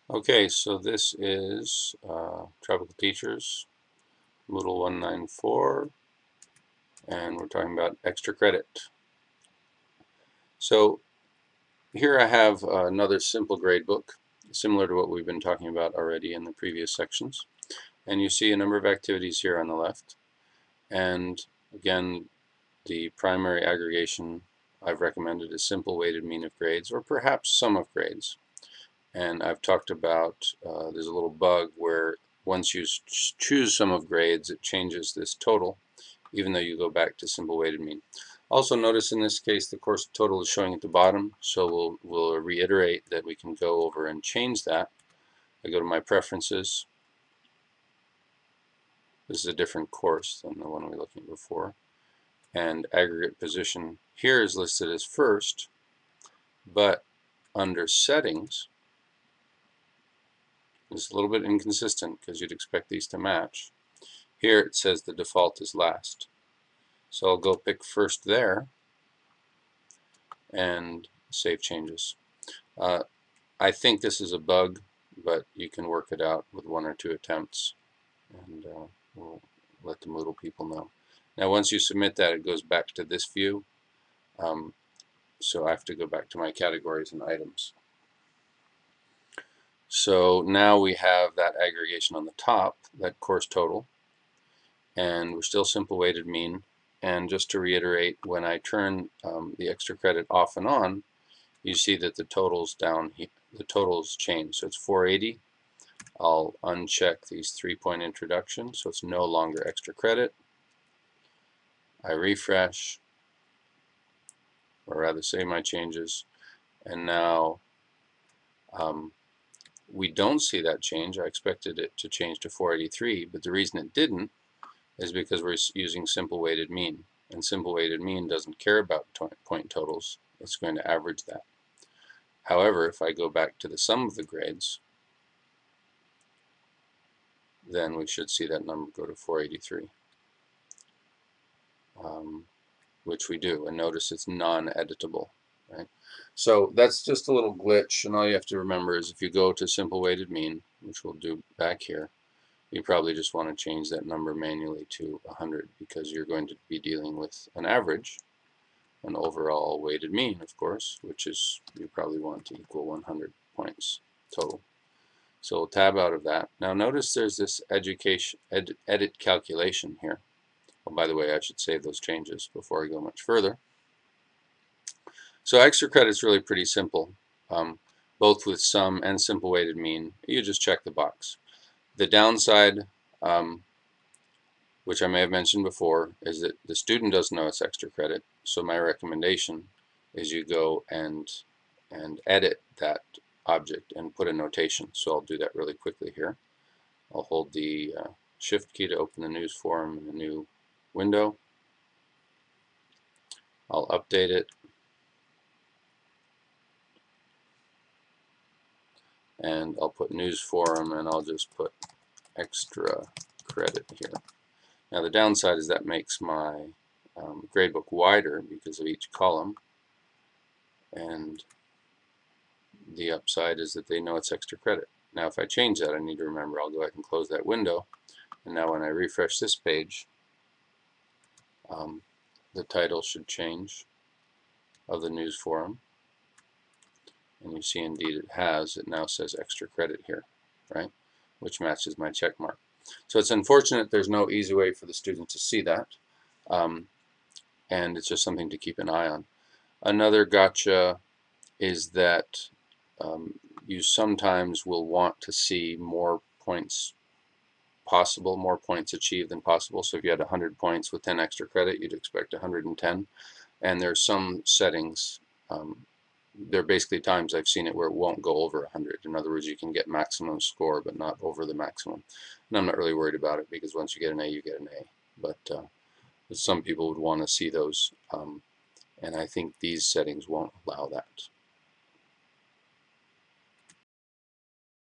Okay, so this is Tropical Teachers, Moodle 194, and we're talking about extra credit. So here I have another simple gradebook, similar to what we've been talking about already in the previous sections. And you see a number of activities here on the left. And again, the primary aggregation I've recommended is simple weighted mean of grades, or perhaps sum of grades. And I've talked about there's a little bug where once you choose sum of grades, it changes this total, even though you go back to simple weighted mean. Also notice in this case the course total is showing at the bottom, so we'll reiterate that we can go over and change that. I go to my preferences. This is a different course than the one we were looking at before. And aggregate position here is listed as first, but under settings, it's a little bit inconsistent because you'd expect these to match. Here it says the default is last. So I'll go pick first there and save changes. I think this is a bug, but you can work it out with one or two attempts, and we'll let the Moodle people know. Now once you submit that, it goes back to this view, so I have to go back to my categories and items. So now we have that aggregation on the top, that course total, and we're still simple weighted mean. And just to reiterate, when I turn the extra credit off and on, you see that the totals down here, the totals change. So it's 480. I'll uncheck these 3-point introduction, so it's no longer extra credit. I refresh, or rather save my changes, and now we don't see that change. I expected it to change to 483, but the reason it didn't is because we're using simple weighted mean, and simple weighted mean doesn't care about point totals. It's going to average that. However, if I go back to the sum of the grades, then we should see that number go to 483, which we do. And notice it's non-editable, right? So that's just a little glitch, and all you have to remember is if you go to simple weighted mean, which we'll do back here, you probably just want to change that number manually to 100 because you're going to be dealing with an average, an overall weighted mean, of course, which is you probably want to equal 100 points total. So we'll tab out of that. Now notice there's this edit calculation here. Oh, by the way, I should save those changes before I go much further. So extra credit is really pretty simple, both with sum and simple weighted mean. You just check the box. The downside, which I may have mentioned before, is that the student doesn't know it's extra credit. So my recommendation is you go and edit that object and put a notation. So I'll do that really quickly here. I'll hold the Shift key to open the news forum in a new window. I'll update it, and I'll put news forum, and I'll just put extra credit here. Now the downside is that makes my gradebook wider because of each column, and the upside is that they know it's extra credit. Now if I change that, I need to remember I'll go ahead and close that window, and now when I refresh this page, the title should change of the news forum, and you see indeed it has. It now says extra credit here, right, which matches my check mark. So it's unfortunate there's no easy way for the student to see that, and it's just something to keep an eye on. Another gotcha is that you sometimes will want to see more points possible, more points achieved than possible. So if you had 100 points with 10 extra credit, you'd expect 110. And there's some settings, there are basically times I've seen it where it won't go over 100. In other words, you can get maximum score, but not over the maximum. And I'm not really worried about it because once you get an A, you get an A. But some people would want to see those, and I think these settings won't allow that.